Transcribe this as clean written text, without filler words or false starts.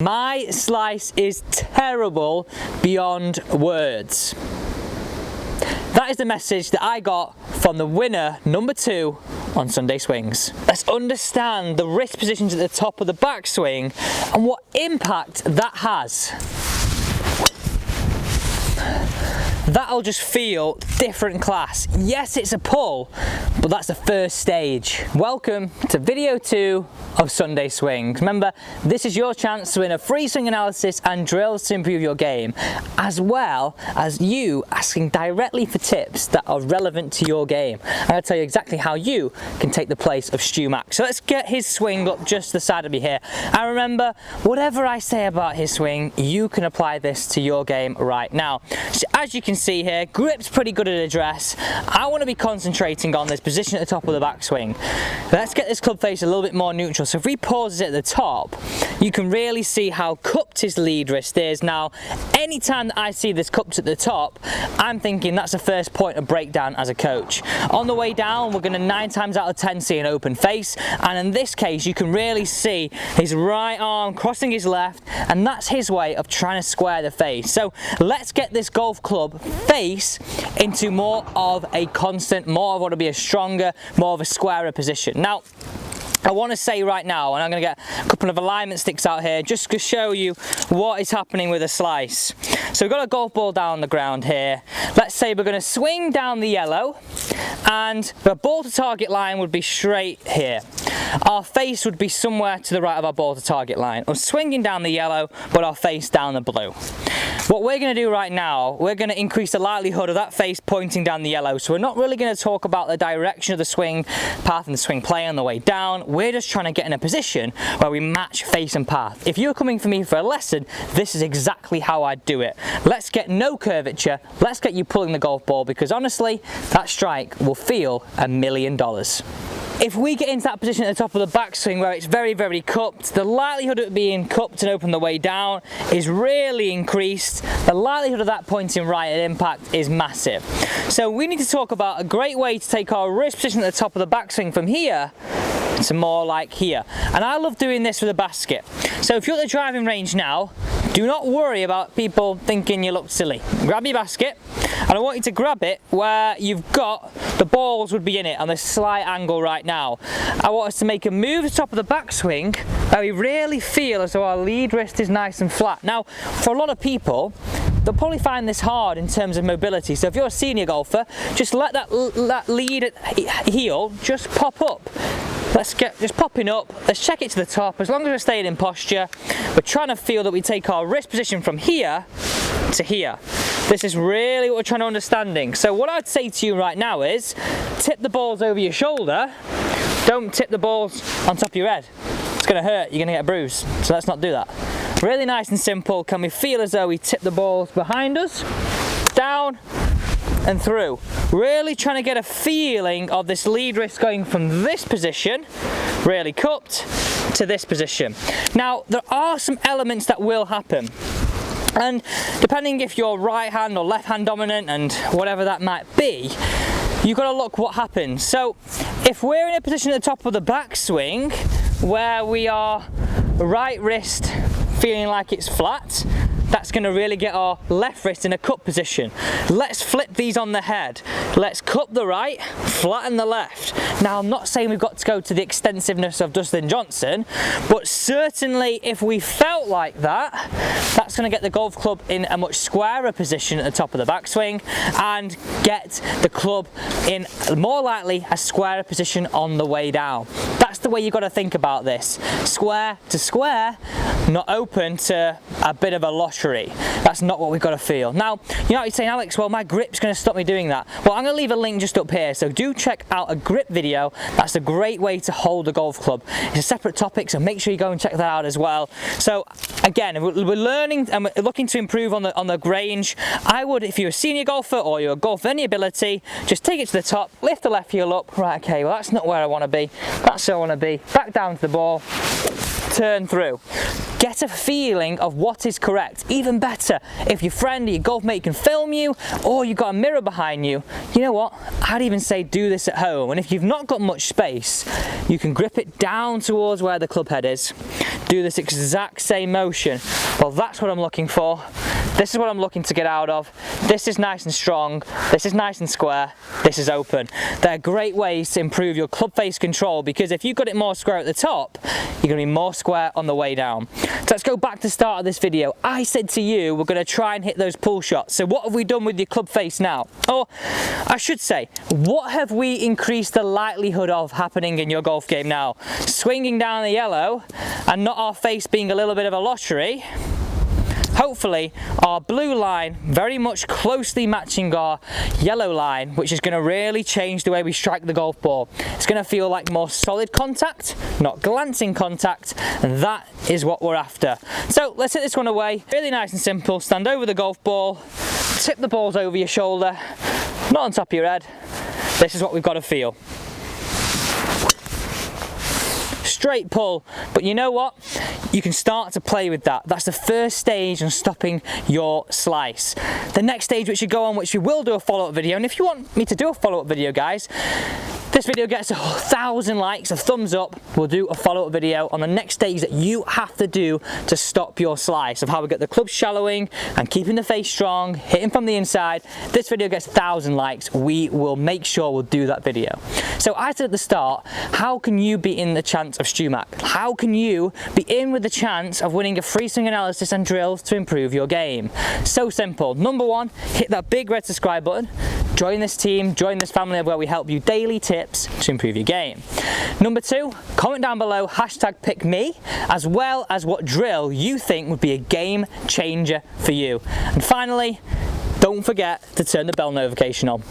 My slice is terrible beyond words. That is the message that I got from the winner, number 2, on Sunday Swings. Let's understand the wrist positions at the top of the backswing and what impact that has. That'll just feel different class. Yes, it's a pull, but that's the first stage. Welcome to video 2 of Sunday Swings. Remember, this is your chance to win a free swing analysis and drills to improve your game, as well as you asking directly for tips that are relevant to your game. I'm going to tell you exactly how you can take the place of Stu Mack. So let's get his swing up just to the side of me here. And remember, whatever I say about his swing, you can apply this to your game right now. So as you can see here, grip's pretty good at address. I want to be concentrating on this position at the top of the backswing. Let's get this club face a little bit more neutral. So if we pause it at the top, you can really see how cupped his lead wrist is. Now, anytime that I see this cupped at the top, I'm thinking that's the first point of breakdown as a coach. On the way down, we're going to 9 times out of 10 see an open face, and in this case, you can really see his right arm crossing his left, and that's his way of trying to square the face. So let's get this golf club face into more of a constant, more of what will be a stronger, more of a squarer position. Now, I want to say right now, and I'm going to get a couple of alignment sticks out here just to show you what is happening with a slice. So we've got a golf ball down on the ground here. Let's say we're going to swing down the yellow, and the ball to target line would be straight here. Our face would be somewhere to the right of our ball to target line. I'm swinging down the yellow, but our face down the blue. What we're going to do right now, we're going to increase the likelihood of that face pointing down the yellow. So we're not really going to talk about the direction of the swing path and the swing play on the way down. We're just trying to get in a position where we match face and path. If you're coming for me for a lesson, this is exactly how I do it. Let's get no curvature. Let's get you pulling the golf ball, because honestly, that strike will feel $1 million. If we get into that position at the top of the backswing where it's very, very cupped, the likelihood of it being cupped and open the way down is really increased. The likelihood of that pointing right at impact is massive. So we need to talk about a great way to take our wrist position at the top of the backswing from here to more like here. And I love doing this with a basket. So if you're at the driving range now, do not worry about people thinking you look silly. Grab your basket, and I want you to grab it where you've got the balls would be in it on this slight angle right now. I want us to make a move to the top of the backswing where we really feel as though our lead wrist is nice and flat. Now, for a lot of people, they'll probably find this hard in terms of mobility. So if you're a senior golfer, just let that lead heel just pop up. Let's get just popping up. Let's check it to the top. As long as we're staying in posture, we're trying to feel that we take our wrist position from here to here. This is really what we're trying to understanding. So what I'd say to you right now is tip the balls over your shoulder. Don't tip the balls on top of your head. It's going to hurt. You're going to get a bruise. So let's not do that. Really nice and simple. Can we feel as though we tip the balls behind us, down and through? Really trying to get a feeling of this lead wrist going from this position, really cupped, to this position. Now, there are some elements that will happen. And depending if you're right hand or left hand dominant and whatever that might be, you've got to look what happens. So if we're in a position at the top of the backswing where we are right wrist feeling like it's flat, that's going to really get our left wrist in a cup position. Let's flip these on the head. Let's cup the right, flatten the left. Now, I'm not saying we've got to go to the extensiveness of Dustin Johnson, but certainly if we felt like that, that's going to get the golf club in a much squarer position at the top of the backswing and get the club in more likely a squarer position on the way down. That's the way you've got to think about this. Square to square, not open to a bit of a lottery. That's not what we've got to feel. Now, you know what you're saying, Alex, well, my grip's going to stop me doing that. Well, I'm going to leave a link just up here, so do check out a grip video. That's a great way to hold a golf club. It's a separate topic, so make sure you go and check that out as well. So again, we're learning and we're looking to improve on the range. I would, if you're a senior golfer or you're a golfer of any ability, just take it to the top, lift the left heel up. Right, okay, well, that's not where I want to be. That's where I want to be. Back down to the ball, turn through. Get get a feeling of what is correct. Even better, if your friend or your golf mate can film you, or you've got a mirror behind you, you know what? I'd even say do this at home. And if you've not got much space, you can grip it down towards where the club head is. Do this exact same motion. Well, that's what I'm looking for. This is what I'm looking to get out of. This is nice and strong. This is nice and square. This is open. They're great ways to improve your club face control, because if you've got it more square at the top, you're going to be more square on the way down. So let's go back to the start of this video. I said to you, we're going to try and hit those pull shots. So what have we done with your club face now? Or I should say, what have we increased the likelihood of happening in your golf game now? Swinging down the yellow and not our face being a little bit of a lottery. Hopefully our blue line very much closely matching our yellow line, which is going to really change the way we strike the golf ball. It's going to feel like more solid contact, not glancing contact, and that is what we're after. So let's hit this one away. Really nice and simple. Stand over the golf ball, tip the balls over your shoulder, not on top of your head. This is what we've got to feel. Straight pull, but you know what? You can start to play with that. That's the first stage in stopping your slice. The next stage which you go on, which we will do a follow-up video, and if you want me to do a follow-up video, guys, this video gets 1,000 likes, a thumbs up, we'll do a follow-up video on the next stage that you have to do to stop your slice, of how we get the club shallowing and keeping the face strong, hitting from the inside. This video gets 1,000 likes, we will make sure we'll do that video. So I said at the start, how can you be in the chance of StuMac? How can you be in with the chance of winning a free swing analysis and drills to improve your game? So simple. Number one, hit that big red subscribe button. Join this team, join this family where we help you daily tips to improve your game. Number two, comment down below #PickMe, as well as what drill you think would be a game changer for you. And finally, don't forget to turn the bell notification on.